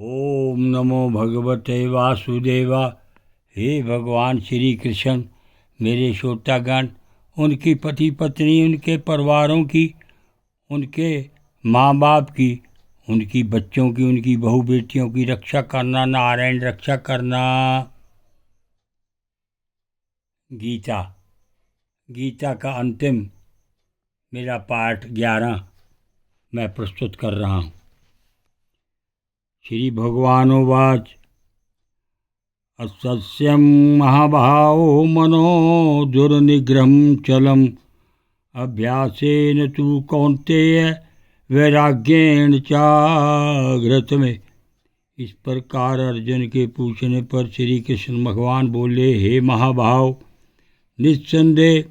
ओम नमो भगवते वासुदेवा। हे भगवान श्री कृष्ण, मेरे श्रोतागण, उनकी पति पत्नी, उनके परिवारों की, उनके माँ बाप की, उनकी बच्चों की, उनकी बहू बेटियों की रक्षा करना। नारायण रक्षा करना। गीता का अंतिम मेरा पाठ 11 मैं प्रस्तुत कर रहा हूँ। श्री भगवानुवाच असस्यं महाभावो मनो दुर्निग्रहं चलम् अभ्यासेन तु कौन्तेय वैराग्येण चाग्रत में। इस प्रकार अर्जुन के पूछने पर श्री कृष्ण भगवान बोले, हे महाभाव, निस्संदेह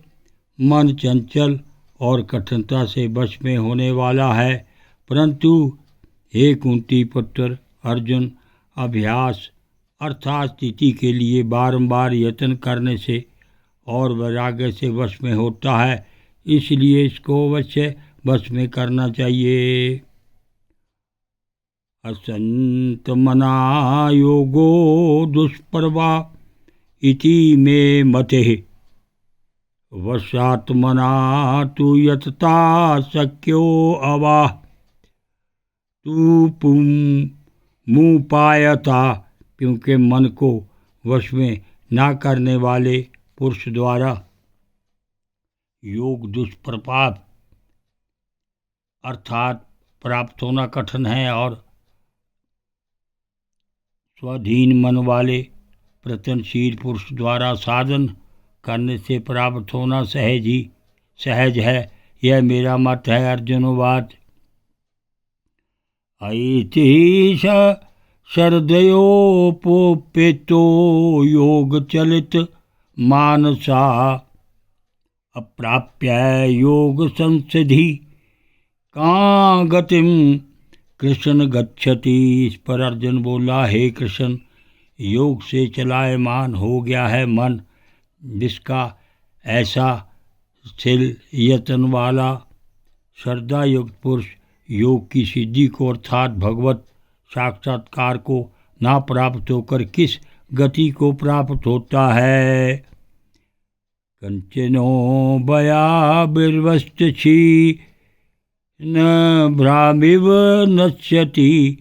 मन चंचल और कठिनता से वश में होने वाला है, परंतु हे कुंती पुत्र अर्जुन, अभ्यास अर्थात स्थिति के लिए बारंबार यत्न करने से और वैराग्य से वश में होता है, इसलिए इसको अवश्य वश में करना चाहिए। असंत मना योगो दुष्प्रभा इति मे मते वशात्मना तु यतता शक्यो अवा तू मुपायता। क्योंकि मन को वश में ना करने वाले पुरुष द्वारा योग दुष्प्रभाव अर्थात प्राप्त होना कठिन है, और स्वाधीन मन वाले प्रयत्नशील पुरुष द्वारा साधन करने से प्राप्त होना सहज है। यह मेरा मत है। अर्जुनवाद ऐतिश शरदयोपोपेतो योग चलित मानसा अप्राप्य योग संसिधि कां गतिम कृष्ण गच्छति। इस पर अर्जुन बोला, हे कृष्ण, योग से चलायमान हो गया है मन, जिसका ऐसा स्थिर यत्न वाला श्रद्धा युक्त पुरुष योग की सिद्धि को अर्थात भगवत साक्षात्कार को ना प्राप्त होकर किस गति को प्राप्त होता है। कंचनो बया बिर्वश्ची न भ्रामिव नश्यति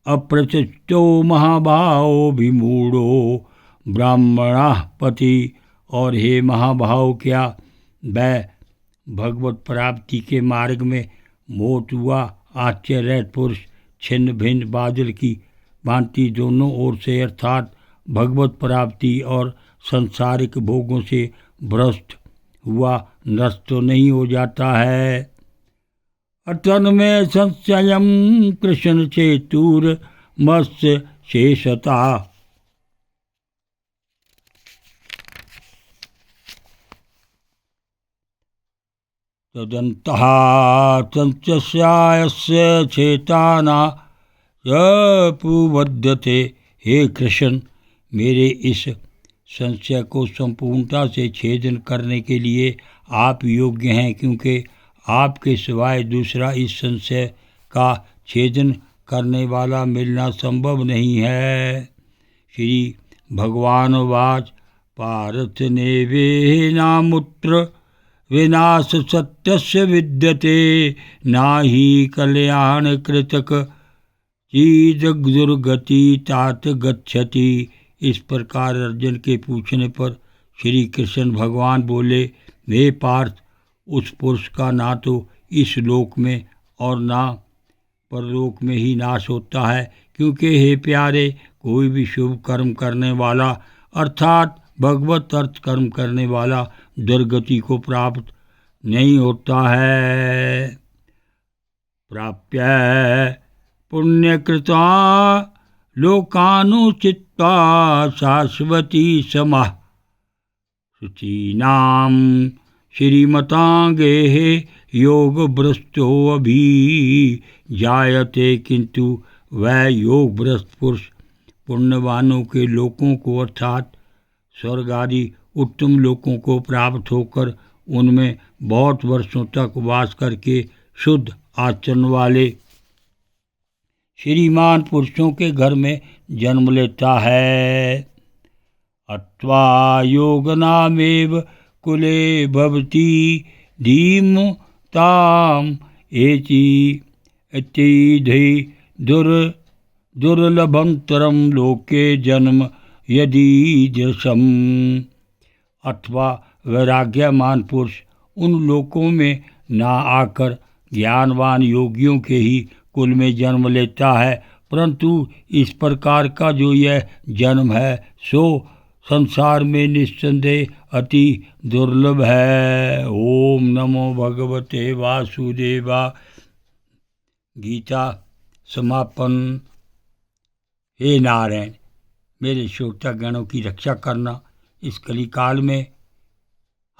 अप्रचिष्टो महाभाव विमूढ़ो ब्राह्मणा पति। और हे महाभाव, क्या वह भगवत प्राप्ति के मार्ग में मोट हुआ आश्चर्य पुरुष छिन्न भिन्न बादल की भांति दोनों ओर से अर्थात भगवत प्राप्ति और संसारिक भोगों से भ्रष्ट हुआ नष्ट तो नहीं हो जाता है। अतन में संशयम कृष्ण चेतुर मत्स्य शेषता। तदन्तः संशयास्य चेताना यपुवद्यते। हे कृष्ण, मेरे इस संशय को संपूर्णता से छेदन करने के लिए आप योग्य हैं, क्योंकि आपके सिवाय दूसरा इस संशय का छेदन करने वाला मिलना संभव नहीं है। श्री भगवानुवाच पार्थ नैवेनामुत्र विनाश सत्यस्य विद्यते नाहि कल्याण कृतक चीद दुर्गति तात गच्छति। इस प्रकार अर्जुन के पूछने पर श्री कृष्ण भगवान बोले, हे पार्थ, उस पुरुष का ना तो इस लोक में और ना परलोक में ही नाश होता है, क्योंकि हे प्यारे, कोई भी शुभ कर्म करने वाला अर्थात भगवत अर्थ कर्म करने वाला दुर्गति को प्राप्त नहीं होता है। प्राप्य पुण्यकृता लोकानुचित्ता शाश्वती समाः शुचीनां श्रीमतांगे योग भ्रष्टो अभी जायते। किंतु वह योग भ्रष्ट पुरुष पुण्यवानों के लोकों को अर्थात स्वर्ग आदि उत्तम लोकों को प्राप्त होकर उनमें बहुत वर्षों तक वास करके शुद्ध आचरण वाले श्रीमान पुरुषों के घर में जन्म लेता है। अत्वा योगनामेव कुले भवति धीमताम एति इति दुर्लभंतरम लोके जन्म यदीदृशम। अथवा वैराग्यमान पुरुष उन लोकों में ना आकर ज्ञानवान योगियों के ही कुल में जन्म लेता है, परंतु इस प्रकार का जो यह जन्म है सो संसार में निस्संदेह अति दुर्लभ है। ओम नमो भगवते वासुदेवा। गीता समापन। हे नारायण, मेरे श्रोतागणों की रक्षा करना। इस कलिकाल में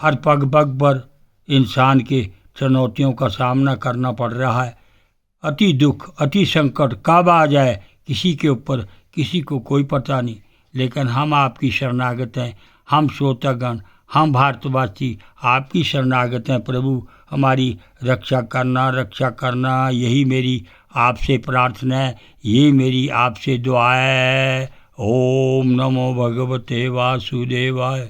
हर पग पग पर इंसान के चुनौतियों का सामना करना पड़ रहा है। अति दुख, अति संकट कब आ जाए किसी के ऊपर किसी को कोई पता नहीं, लेकिन हम आपकी शरणागत हैं। हम श्रोतागण, हम भारतवासी आपकी शरणागत हैं। प्रभु हमारी रक्षा करना, यही मेरी आपसे प्रार्थना है, ये मेरी आपसे दुआ है। ओम नमो भगवते वासुदेवाय।